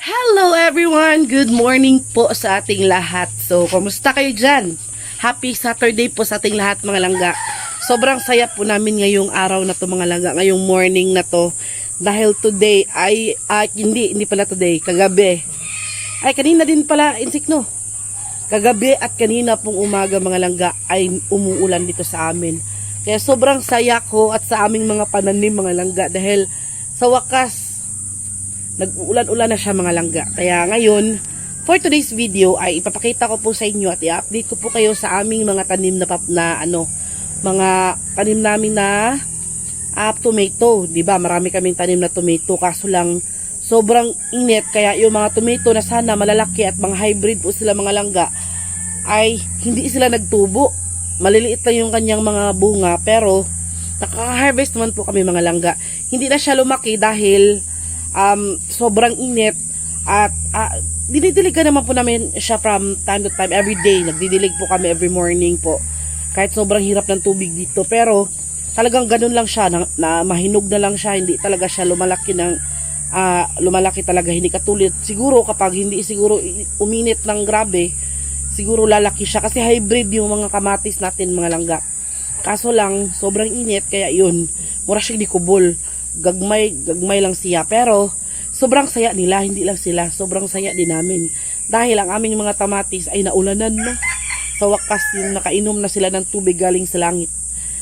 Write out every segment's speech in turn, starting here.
Hello everyone! Good morning po sa ating lahat. So, kumusta kayo dyan? Happy Saturday po sa ating lahat mga langga. Sobrang saya po namin ngayong araw na to mga langga, ngayong morning na to. Dahil today ay, hindi pala today, kagabi. Ay, kanina din pala, insik no? Kagabi at kanina pong umaga mga langga ay umuulan dito sa amin. Kaya sobrang saya ko at sa aming mga pananim mga langga dahil sa wakas, nag-uulan-ulan na siya mga langga. Kaya ngayon, for today's video ay ipapakita ko po sa inyo at i-update ko po kayo sa aming mga tanim na mga tanim namin na tomato. Diba? Marami kaming tanim na tomato kaso lang sobrang init kaya yung mga tomato na sana malalaki at mga hybrid po sila mga langga ay hindi sila nagtubo. Maliliit lang yung kanyang mga bunga pero nakaka-harvest naman po kami mga langga. Hindi na siya lumaki dahil sobrang init at dinidiligan naman po namin siya from time to time, every day. Nagdidilig po kami every morning po. Kahit sobrang hirap ng tubig dito. Pero talagang ganun lang siya, na mahinog na lang siya. Hindi talaga siya lumalaki talaga. Hindi katulad. Siguro kapag hindi siguro uminit ng grabe, siguro lalaki siya. Kasi hybrid yung mga kamatis natin mga langga. Kaso lang, sobrang init. Kaya yun, mura siya di kubol. Gagmay lang siya pero sobrang saya nila, hindi lang sila, sobrang saya din namin dahil ang aming mga tamatis ay naulanan na sa wakas yung nakainom na sila ng tubig galing sa langit.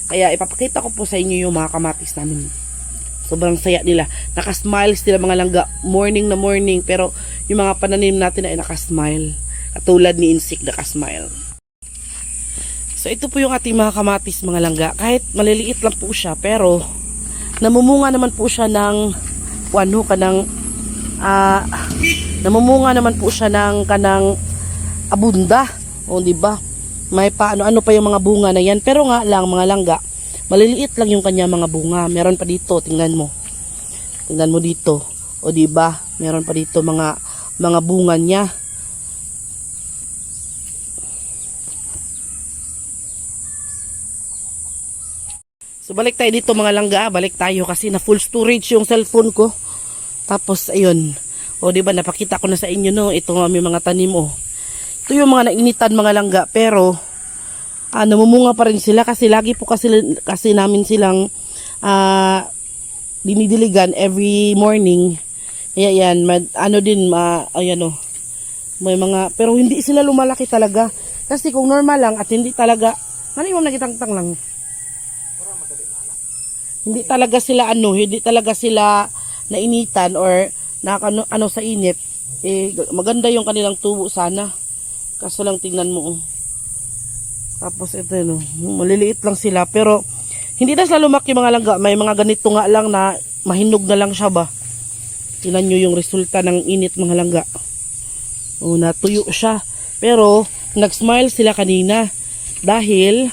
Kaya ipapakita ko po sa inyo yung mga kamatis namin, sobrang saya nila, nakasmile sila mga langga, morning na morning, pero yung mga pananim natin ay nakasmile katulad ni Insik nakasmile. So ito po yung ating mga kamatis mga langga, kahit maliliit lang po siya pero namumunga naman po siya ng namumunga naman po siya ng kanang abunda. O di ba? May paano-ano pa yung mga bunga na yan. Pero nga lang mga langga, maliliit lang yung kanya mga bunga. Meron pa dito, tingnan mo. Tingnan mo dito. O di ba? Meron pa dito mga bunga niya. So balik tayo dito mga langga, balik tayo kasi na full storage yung cellphone ko. Tapos ayun, o di ba napakita ko na sa inyo no, ito nga may mga tanim oh. Ito yung mga nainitan mga langga pero namumunga pa rin sila kasi lagi po kasi namin silang dinidiligan every morning. Kaya yan, ayan oh. May mga pero hindi sila lumalaki talaga. Kasi kung normal lang at hindi talaga, ano yung nagitangtang lang. Hindi talaga sila nainitan or ano sa init. Maganda yung kanilang tubo sana. Kaso lang tingnan mo. Tapos ito maliliit lang sila pero hindi na sila lumaki mga langga. May mga ganito nga lang na mahinog na lang siya ba. Tingnan nyo yung resulta ng init mga langga. Natuyo siya. Pero nag-smile sila kanina dahil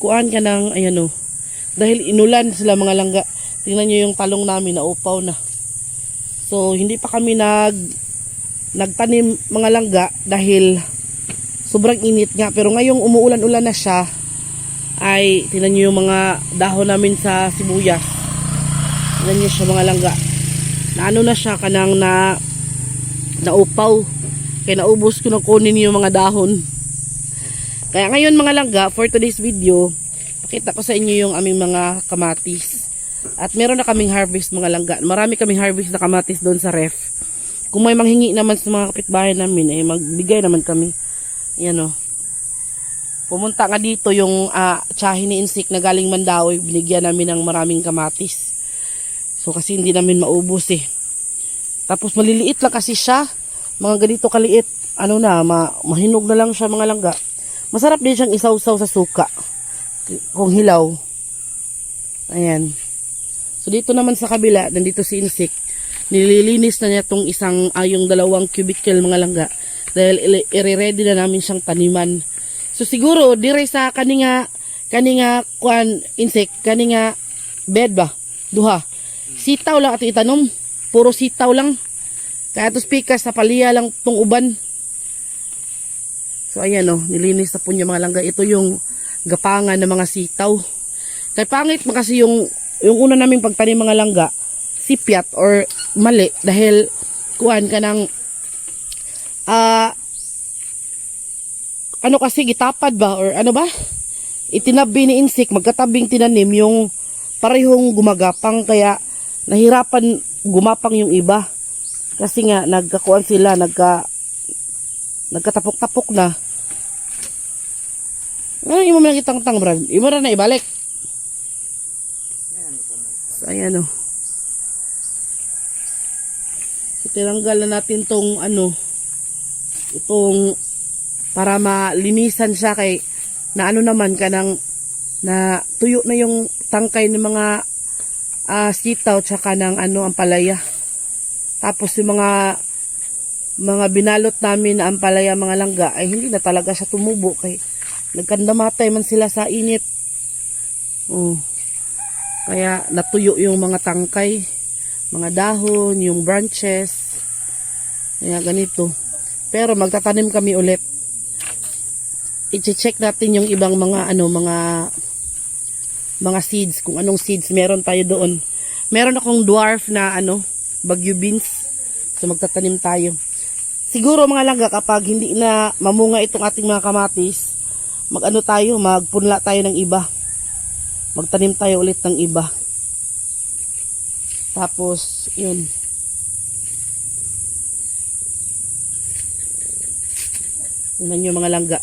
kuan ka ng dahil inulan sila mga langga. Tingnan nyo yung talong namin na upaw na. So hindi pa kami nagtanim mga langga dahil sobrang init nga. Pero ngayong umuulan-ulan na siya ay tingnan nyo yung mga dahon namin sa sibuyas. Tingnan nyo siya mga langga. Naano na siya kanang naupaw. Kaya naubos ko na kunin yung mga dahon. Kaya ngayon mga langga, for today's video, pakita ko sa inyo yung aming mga kamatis. At meron na kaming harvest mga langga. Marami kaming harvest na kamatis doon sa ref. Kung may manghingi naman sa mga kapitbahay namin, ay magbigay naman kami. Yan o. Pumunta nga dito yung tsahin ni Insik na galing Mandawi. Binigyan namin ng maraming kamatis. So kasi hindi namin maubos eh. Tapos maliliit lang kasi siya. Mga ganito kaliit. Mahinog na lang siya mga langga. Masarap din siyang isaw-saw sa suka. Kung hilaw. Ayan. So dito naman sa kabila, nandito si Insik. Nililinis na niya tong yung 2 cubicle mga langga. Dahil i-ready na namin siyang taniman. So siguro, dire sa kaninga Insik, kaninga bed ba? Duha. Sitaw lang ato itanom. Puro sitaw lang. Kaya ito pikas sa paliya lang tong uban. So ayan nilinis na po niya mga langga. Ito yung gapangan ng mga sitaw. Kaya pangit kasi yung una naming pagtanim mga langga, sipyat or mali dahil kuan ka ng ano kasi gitapad ba or ano ba? Itinabi ni insik, magkatabing tinanim yung parehong gumagapang kaya nahirapan gumapang yung iba. Kasi nga nagkakuan sila, nagkatapok-tapok na. Ano imo man kitang-tang brad? Imo ra na ibalik. So ayan o. Itinanggal na natin tong ano, itong para malinisan siya kay na ano naman kanang na tuyo na yung tangkay ng mga sitaw tsaka ng ano ampalaya. Tapos yung mga binalot namin na ampalaya mga langga ay hindi na talaga siya tumubo kay nagkandamatay man sila sa init. Kaya natuyo yung mga tangkay, mga dahon, yung branches. Kaya ganito. Pero magtatanim kami ulit. I-check natin yung ibang mga ano, mga seeds, kung anong seeds meron tayo doon. Meron akong dwarf na ano, bagyo beans. So magtatanim tayo. Siguro mga langga kapag hindi na mamunga itong ating mga kamatis, magpunla tayo ng iba. Magtanim tayo ulit ng iba. Tapos, yun. Tingnan nyo mga langga.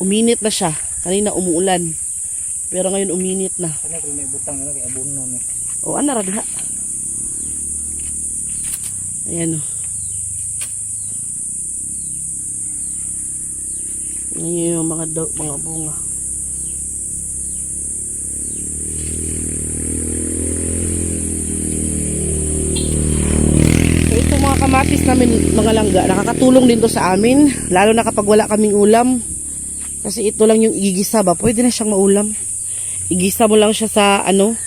Uminit na siya. Kanina umuulan. Pero ngayon uminit na. Ano kung may butang na kay abono ni. O ana ra diha. Ayan o. Ngayon yung mga bunga. So ito mga kamatis namin mga langga, nakakatulong din to sa amin. Lalo na kapag wala kaming ulam. Kasi ito lang yung igigisa ba. Pwede na siyang maulam. Igisa mo lang siya sa ano,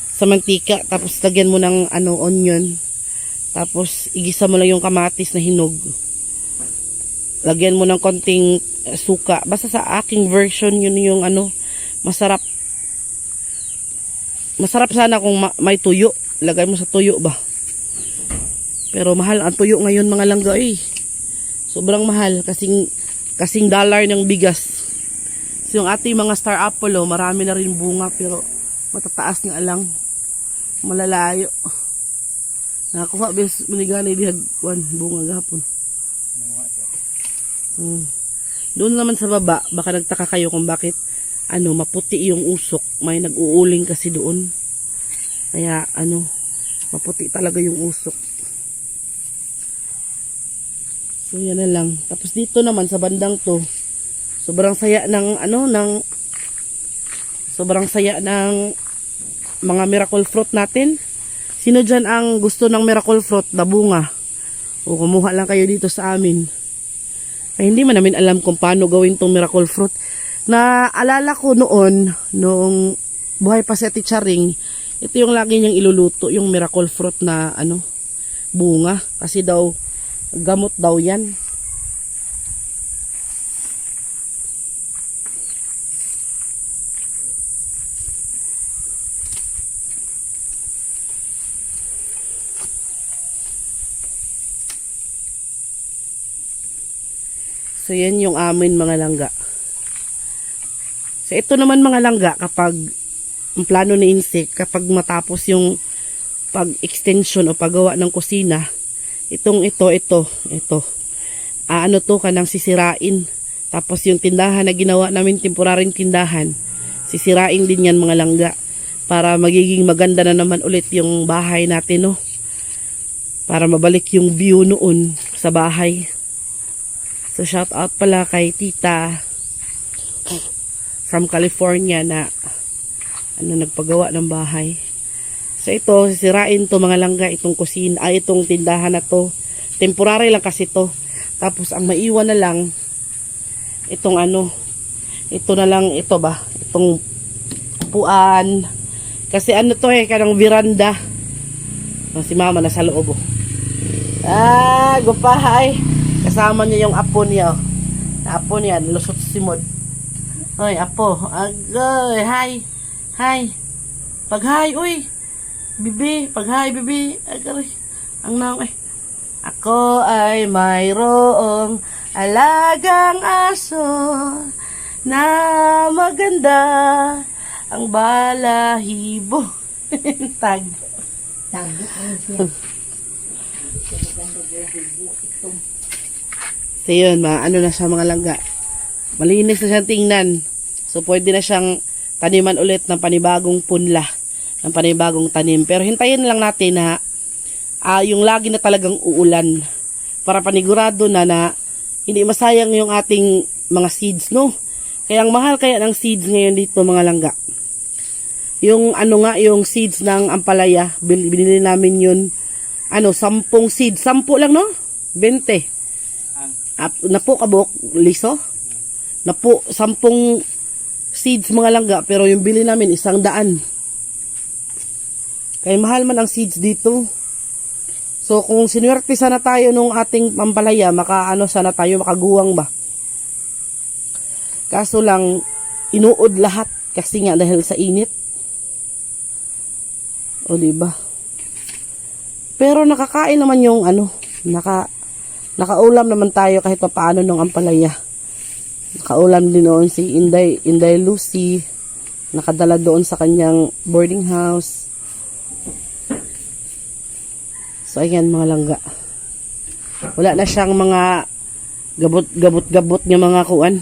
sa mantika. Tapos lagyan mo ng ano, onion. Tapos igisa mo lang yung kamatis na hinog. Lagyan mo ng konting suka. Basta sa aking version, yun yung ano, masarap. Masarap sana kung may tuyo. Lagay mo sa tuyo ba. Pero mahal ang tuyo ngayon mga langga eh. Sobrang mahal. Kasing dollar ng bigas. So yung ating mga star apple, marami na rin bunga pero matataas nga lang. Malalayo. Nakakuha bes manigani dihag bunga gapon. Doon naman sa baba, baka nagtaka kayo kung bakit ano maputi yung usok. May nag-uuling kasi doon. Kaya ano, maputi talaga yung usok. So yan na lang. Tapos dito naman sa bandang to, sobrang saya ng mga miracle fruit natin. Sino dyan ang gusto ng miracle fruit na bunga? O kumuha lang kayo dito sa amin. Ay, hindi man namin alam kung paano gawin tong miracle fruit. Naalala ko noong buhay pa si Ate Charing, ito yung lagi niyang iluluto, yung miracle fruit na bunga. Kasi daw, gamot daw yan. So, yan yung amin mga langga. So, ito naman mga langga, kapag ang plano ni Insik, kapag matapos yung pag-extension o paggawa ng kusina, ito. Ano to kanang sisirain. Tapos yung tindahan na ginawa namin, temporaryong tindahan, sisirain din yan mga langga. Para magiging maganda na naman ulit yung bahay natin, no? Para mabalik yung view noon sa bahay. So, shout out pala kay Tita from California na nagpagawa ng bahay. So, ito, sisirain to mga langga, itong kusina, itong tindahan na to. Temporary lang kasi to. Tapos, ang maiwan na lang, itong ito na lang, ito ba? Itong upuan. Kasi to kanang veranda. Si mama nasa loob. Gupahay. Kasama niya yung apo niya. Apo niya, lusot simod. Oy, apo. Agay, hi. Hi. Pag-hi, uy. Bibi, pag-hi, bibi. Agay. Ang nang, Ako ay mayroong alagang aso na maganda ang balahibo. Tag. Tago ano siya. So yun, ano na siya mga langga. Malinis na siyang tingnan. So pwede na siyang taniman ulit ng panibagong punla, ng panibagong tanim. Pero hintayin lang natin na yung lagi na talagang uulan para panigurado na hindi masayang yung ating mga seeds, no? Kaya ang mahal kaya ng seeds ngayon dito mga langga. Yung yung seeds ng ampalaya, binili namin yun, 10 seeds, 10 lang, no? 20. Napo kabok, liso? Napo, 10 seeds mga langga, pero yung bili namin 100. Kaya mahal man ang seeds dito. So kung sinuwerte sana tayo nung ating pampalaya, sana tayo, makaguwang ba? Kaso lang, inuod lahat kasi nga dahil sa init. O diba? Pero nakakain naman yung nakaulam naman tayo kahit pa paano nung ampalaya. Nakaulam din noon si Inday Lucy. Nakadala doon sa kanyang boarding house. So ayan mga langga. Wala na siyang mga gabot ng mga kuan.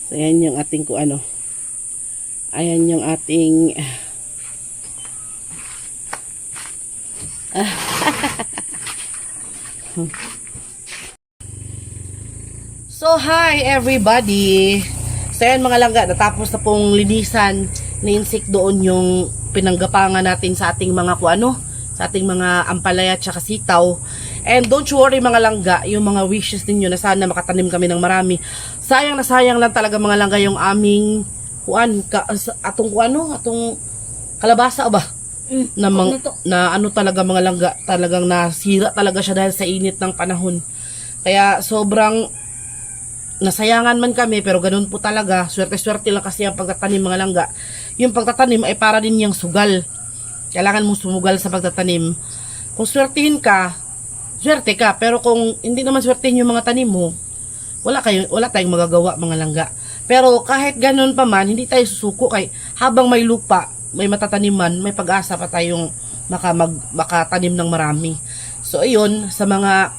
So ayan yung ating ayan yung ating So hi everybody. So ayan mga langga, natapos na pong linisan ni insect doon yung pinanggapangan natin sa ating mga sa ating mga ampalaya at saka sitaw. And don't you worry mga langga, yung mga wishes ninyo na sana makatanim kami ng marami. Sayang na sayang lang talaga mga langga yung aming atong kalabasa ba? Na talaga mga langga, talagang nasira talaga siya dahil sa init ng panahon. Kaya sobrang nasayangan man kami, pero ganun po talaga. Swerte-swerte lang kasi ang pagtatanim mga langga. Yung pagtatanim ay para din yung sugal. Kailangan mong sumugal sa pagtatanim. Kung swertihin ka, swerte ka. Pero kung hindi naman swertihin yung mga tanim mo, wala tayong magagawa mga langga. Pero kahit ganun pa man, hindi tayo susuko kay habang may lupa, may matataniman, may pag-asa pa tayong makatanim ng marami. So ayun, sa mga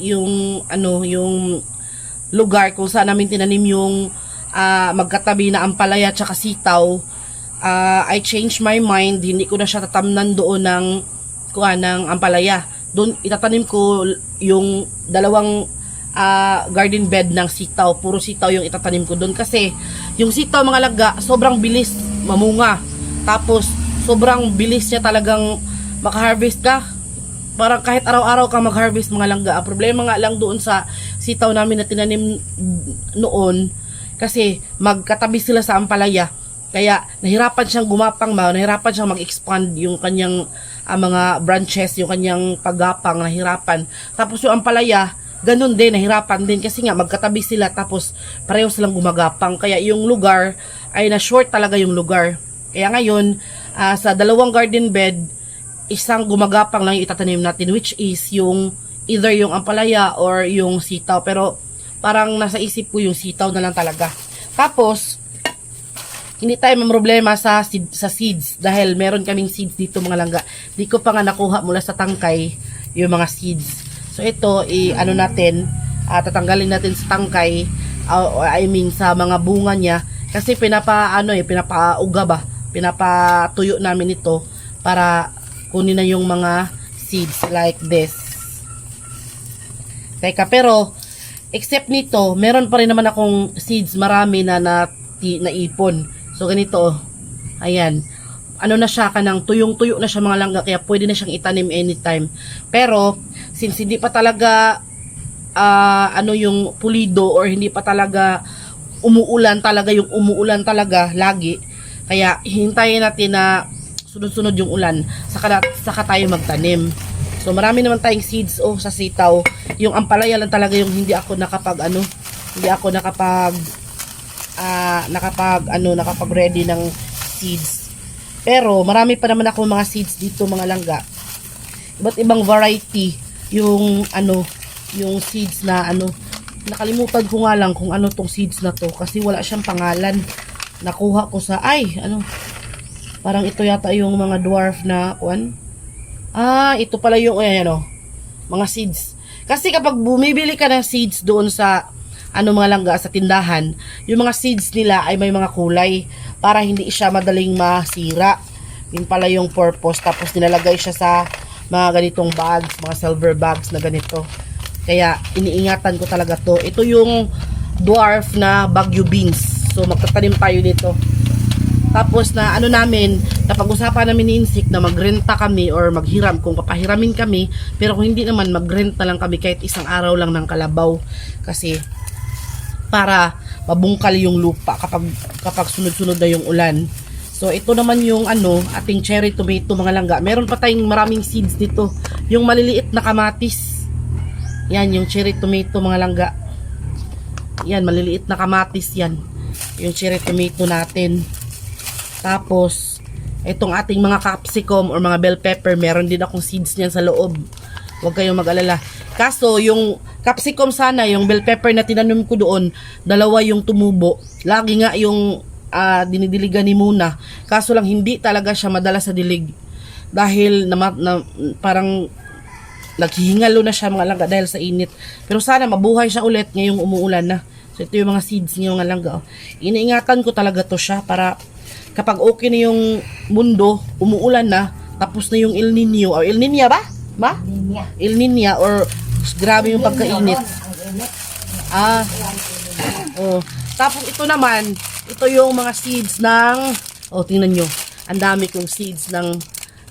yung lugar kung saan namin tinanim yung magkatabi na ampalaya at saka sitaw, I changed my mind. Hindi ko na siya tatamnan doon ng ampalaya. Doon itatanim ko yung dalawang garden bed ng sitaw. Puro sitaw yung itatanim ko doon kasi yung sitaw mga laga sobrang bilis mamunga. Tapos sobrang bilis niya talagang makaharvest ka. Parang kahit araw-araw ka mag-harvest mga langga. Ang problema nga lang doon sa sitaw namin na tinanim noon kasi magkatabi sila sa ampalaya. Kaya nahirapan siyang gumapang, nahirapan siyang mag-expand yung kanyang mga branches, yung kanyang paggapang, nahirapan. Tapos yung ampalaya, ganun din, nahirapan din kasi nga magkatabi sila tapos pareho silang gumagapang. Kaya yung lugar ay na-short talaga yung lugar. Kaya ngayon, sa dalawang garden bed, isang gumagapang lang yung itatanim natin, which is yung either yung ampalaya or yung sitaw. Pero parang nasa isip ko yung sitaw na lang talaga. Tapos hindi tayo mamroblema sa seeds dahil meron kaming seeds dito mga langga. Di ko pa nga nakuha mula sa tangkay yung mga seeds. So ito natin, tatanggalin natin sa tangkay, sa mga bunga niya kasi pinapauga ba, pinapatuyo namin ito para kunin na yung mga seeds like this. Teka, pero except nito, meron pa rin naman akong seeds marami na naipon. So ganito, ayan. Na siya tuyong-tuyo na siya mga langga, kaya pwede na siyang itanim anytime. Pero since hindi pa talaga yung pulido or hindi pa talaga umuulan talaga lagi, kaya hintayin natin na sunod-sunod yung ulan, saka tayo magtanim. So marami naman tayong seeds sa sitaw. Yung ampalaya lang talaga yung hindi ako nakapag ready ng seeds. Pero marami pa naman ako mga seeds dito mga langga. Iba't ibang variety yung yung seeds na nakalimutan ko nga lang kung ano tong seeds na to kasi wala siyang pangalan. Nakuha ko sa parang ito yata yung mga dwarf na ito pala yung mga seeds. Kasi kapag bumibili ka ng seeds doon sa mga langga sa tindahan, yung mga seeds nila ay may mga kulay para hindi siya madaling masira. Yun pala yung purpose. Tapos nilalagay siya sa mga ganitong bags, mga silver bags na ganito. Kaya iniingatan ko talaga to. Ito yung dwarf na Baguio beans. So magtatanim tayo dito. Tapos na napag-usapan namin ni Insik na magrenta kami or maghiram kung papahiramin kami. Pero kung hindi naman, magrenta lang kami kahit isang araw lang ng kalabaw. Kasi para mabungkal yung lupa kapag sunod-sunod na yung ulan. So ito naman yung ating cherry tomato mga langga. Meron pa tayong maraming seeds dito. Yung maliliit na kamatis. Yan yung cherry tomato mga langga. Yan, maliliit na kamatis yan. Yung cherry tomato natin. Tapos, itong ating mga capsicum or mga bell pepper, meron din akong seeds niyan sa loob. Huwag kayong mag-alala. Kaso, yung capsicum sana, yung bell pepper na tinanim ko doon, dalawa yung tumubo. Lagi nga yung dinidiligan ni Muna. Kaso lang, hindi talaga siya madala sa dilig. Dahil parang naghihingalo na siya mga langga dahil sa init. Pero sana mabuhay siya ulit ngayong umuulan na. So, ito yung mga seeds niya mga langga. Iniingatan ko talaga to siya para kapag okay na yung mundo, umuulan na, tapos na yung El Nino, o El Niña ba? Ma? Ninya. El Niña, or grabe yung pagkainit. Tapos ito naman, ito yung mga seeds ng, tingnan nyo, ang dami kong seeds ng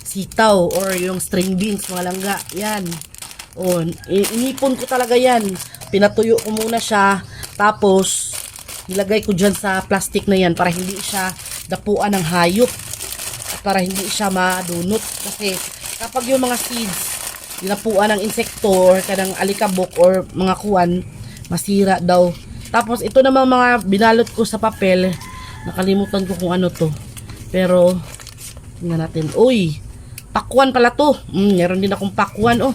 sitaw, or yung string beans, mga langga, yan. Inipon ko talaga yan. Pinatuyo ko muna siya, tapos, nilagay ko dyan sa plastic na yan, para hindi siya dapuan ng hayop at para hindi siya madunot kasi kapag yung mga seeds dinapuan ng insekto or kanang alikabok or mga kuwan, masira daw. Tapos ito namang mga binalot ko sa papel, nakalimutan ko kung ano to, pero tingnan natin. Pakwan pala to. Meron din akong pakwan.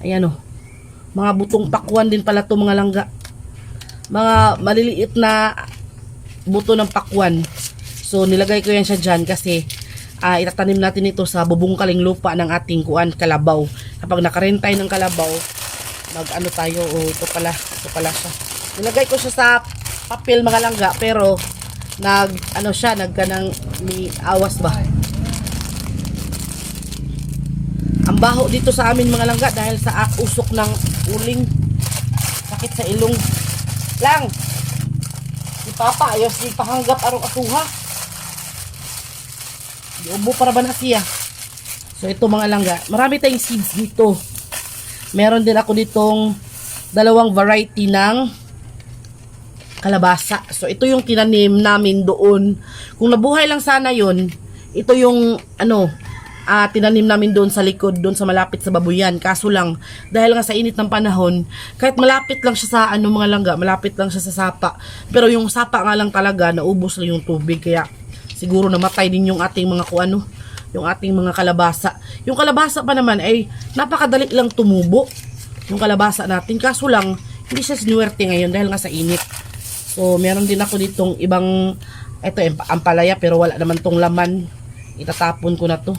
Ayan mga butong pakwan din pala to mga langga, mga maliliit na buto ng pakwan. So, nilagay ko yan siya dyan kasi itatanim natin ito sa bubungkaling lupa ng ating kalabaw. Kapag nakarentay ng kalabaw, tayo, ito pala siya. Nilagay ko siya sa papel mga langga, pero nagkanang may awas ba? Ang baho dito sa amin mga langga dahil sa usok ng uling. Sakit sa ilong. Lang! Si Papa, ayos di pahanggap arong atuha. Ubo para ba na siya? So ito mga langga, marami tayong seeds dito. Meron din ako ditong dalawang variety ng kalabasa. So ito yung tinanim namin doon. Kung nabuhay lang sana yon, ito yung tinanim namin doon sa likod, doon sa malapit sa babuyan. Kaso lang, dahil nga sa init ng panahon, kahit malapit lang siya sa mga langga, malapit lang siya sa sapa. Pero yung sapa nga lang talaga, naubos lang yung tubig. Kaya siguro namatay din yung ating mga yung ating mga kalabasa. Yung kalabasa pa naman ay napakadali lang tumubo. Yung kalabasa natin. Kaso lang, hindi siya sinuwerte ngayon dahil nga sa init. So, meron din ako ditong ibang, ito, ampalaya, pero wala naman tong laman. Itatapon ko na to.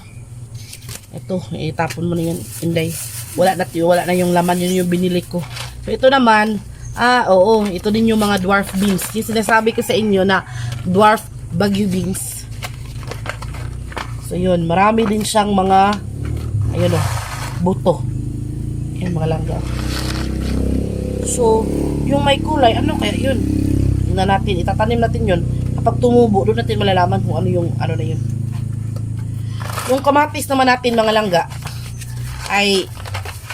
Ito, itapon mo na yan, Inday. Wala na yung laman, yun yung binili ko. So, ito naman, ito din yung mga dwarf beans. Yung sinasabi ko sa inyo na dwarf Baguio beans. So, yun, marami din siyang mga, buto. Ayan, mga langga. So, yung may kulay, ano kaya yun? Tingnan natin, itatanim natin yun. Kapag tumubo, doon natin malalaman kung ano na yun. Yung kamatis naman natin mga langga ay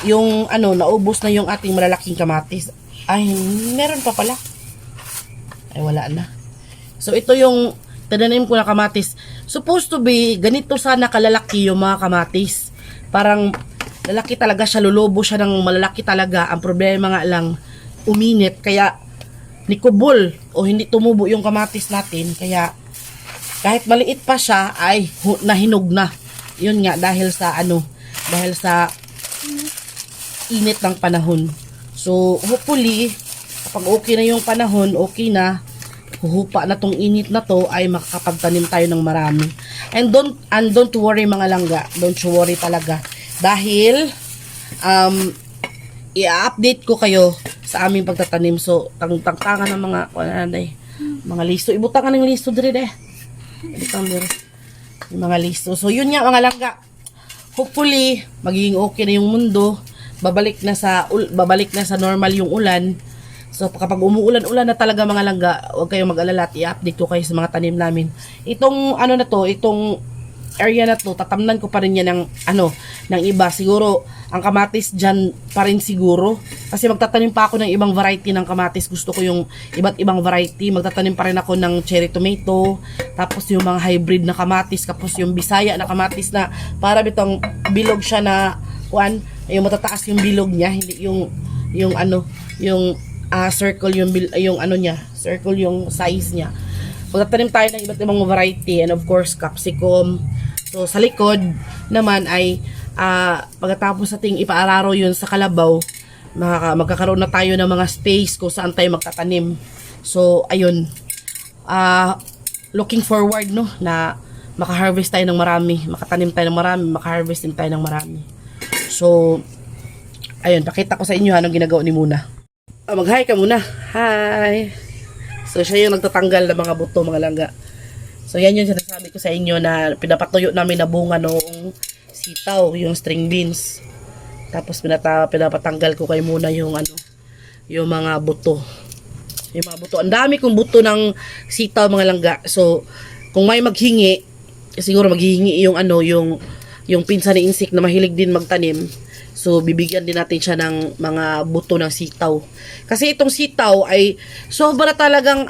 yung naubos na yung ating malalaking kamatis. Ay, meron pa pala. Ay, wala na. So, ito yung tinanim ko na kamatis. Supposed to be, ganito sana kalalaki yung mga kamatis. Parang lalaki talaga siya, lulubo siya ng malalaki talaga. Ang problema nga lang, uminit. Kaya, nikubol o hindi tumubo yung kamatis natin. Kaya, kahit maliit pa siya ay nahinog na. Yun nga dahil sa init ng panahon. So hopefully kapag okay na yung panahon, okay na, huhupa na tong init na to, ay makakapagtanim tayo ng marami. And don't worry mga langga, don't you worry talaga. Dahil i-update ko kayo sa aming pagtatanim. So tangtangan ng mga listo. Ibutangan ng listo dire deh. Ibutang dire. Yung mga listo. So yun nga mga langga. Hopefully magiging okay na yung mundo. Babalik na sa normal yung ulan. So kapag umuulan-ulan na talaga mga langga, huwag kayong mag-alala at i-update ko kayo sa mga tanim namin. Itong itong area na to, tatamnan ko pa rin yan ng iba. Siguro ang kamatis dyan pa rin siguro. Kasi magtatanim pa ako ng ibang variety ng kamatis. Gusto ko yung iba't ibang variety. Magtatanim pa rin ako ng cherry tomato. Tapos yung mga hybrid na kamatis. Tapos yung bisaya na kamatis na para bitong bilog siya na yung matataas yung bilog niya. Hindi yung circle circle yung size niya. Magtatanim tayo ng iba't ibang variety and of course capsicum. So sa likod naman ay pagkatapos nating ipaararo yun sa kalabaw, magkakaroon na tayo ng mga space kung saan tayo magtatanim. So ayun, looking forward na maka-harvest tayo ng marami, makatanim tayo ng marami, maka-harvest din tayo ng marami. So ayun, pakita ko sa inyo anong ginagawa ni Muna. Mag-hi ka muna. Hi! So, siya yung nagtatanggal ng mga buto, mga langga. So, yan yung sinasabi ko sa inyo na pinapatuyo namin na bunga noong sitaw, yung string beans. Tapos, pinapatanggal ko kay Muna yung yung mga buto. Yung mga buto. Ang dami kong buto ng sitaw, mga langga. So, kung may maghingi, siguro maghihingi yung yung pinsan ni Insik na mahilig din magtanim. So, bibigyan din natin siya ng mga buto ng sitaw. Kasi itong sitaw ay sobra talagang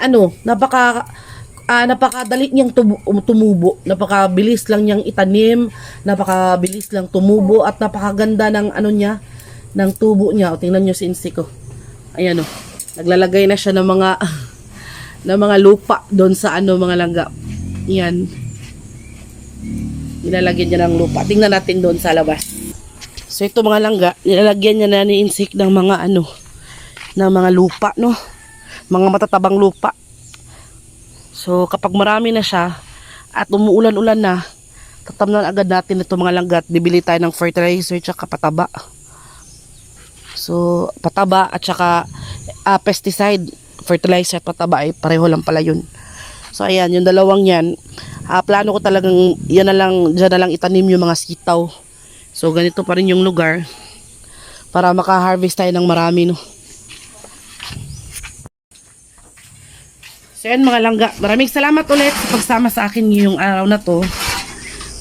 napakadali niyang tumubo. Napakabilis lang niyang itanim, napakabilis lang tumubo at napakaganda ng ng tubo niya. O, tingnan niyo si Insik ko. Ayan o. Naglalagay na siya ng mga lupa doon sa mga langga. Yan. Nilalagyan niya ng lupa. Tingnan natin doon sa labas. So ito mga langga, nilalagyan niya na ni Insik ng mga ng mga lupa, no? Mga matatabang lupa. So kapag marami na siya at umuulan-ulan na, tatamnan agad natin ito mga langga at bibili tayo ng fertilizer tsaka pataba. So pataba at tsaka pesticide, fertilizer at pataba ay pareho lang pala yun. So ayan, yung dalawang yan, plano ko talagang dyan na lang itanim yung mga sitaw. So, ganito pa rin yung lugar para maka-harvest tayo ng marami, no? So, yan mga langga. Maraming salamat ulit sa pagsama sa akin ngayong araw na to.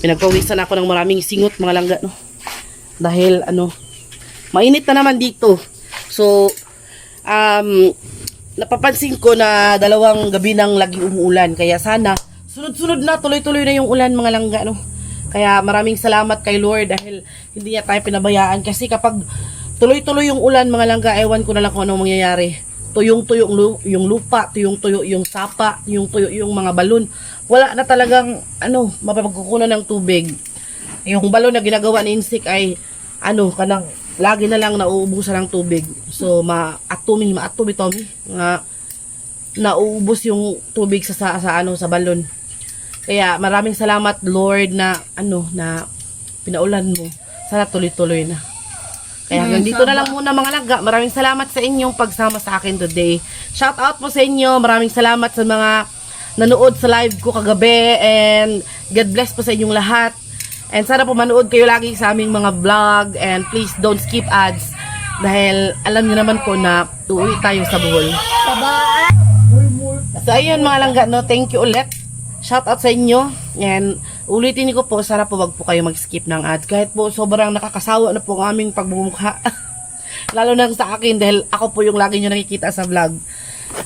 Pinagpawisan ako ng maraming singot, mga langga, no? Dahil, mainit na naman dito. So, napapansin ko na 2 gabi nang lagi umuulan. Kaya sana, sunod-sunod na, tuloy-tuloy na yung ulan, mga langga, no? Kaya maraming salamat kay Lord dahil hindi niya tayo pinabayaan. Kasi kapag tuloy-tuloy yung ulan, mga langga, ewan ko na lang kung anong mangyayari. Tuyong-tuyo yung lupa, tuyong-tuyo yung sapa, tuyong-tuyo yung mga balon. Wala na talagang, mapapagkukunan ng tubig. Yung balon na ginagawa ni Insik ay, lagi na lang nauubusan ng tubig. So, maatumi, nauubos yung tubig sa balon. Kaya maraming salamat Lord na pinaulan mo. Sana tuloy-tuloy na. Kaya hanggang dito na lang muna mga langga. Maraming salamat sa inyong pagsama sa akin today. Shout out po sa inyo. Maraming salamat sa mga nanood sa live ko kagabi. And God bless po sa inyong lahat. And sana po manood kayo lagi sa aming mga vlog. And please don't skip ads. Dahil alam niyo naman po na uuwi tayo sa Bohol. So ayun mga langga, no? Thank you ulit. Shout out sa inyo. And ulitin ko po, sana po wag po kayo mag-skip ng ads. Kahit po sobrang nakakasawa na po ang aming pagbumukha. Lalo na sa akin dahil ako po yung lagi nyo nakikita sa vlog.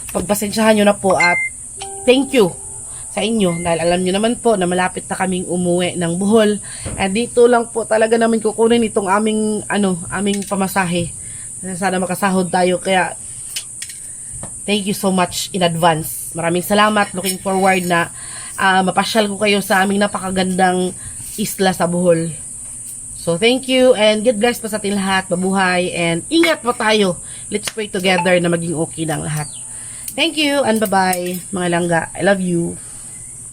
Pagpasensyahan nyo na po at thank you sa inyo. Dahil alam nyo naman po na malapit na kaming umuwi ng Bohol. And dito lang po talaga namin kukunin itong aming pamasahe. Sana makasahod tayo. Kaya thank you so much in advance. Maraming salamat. Looking forward na mapasyal ko kayo sa aming napakagandang isla sa Bohol. So, thank you and God bless po sa ating lahat. Mabuhay and ingat po tayo. Let's pray together na maging okay na ang lahat. Thank you and bye-bye mga langga. I love you.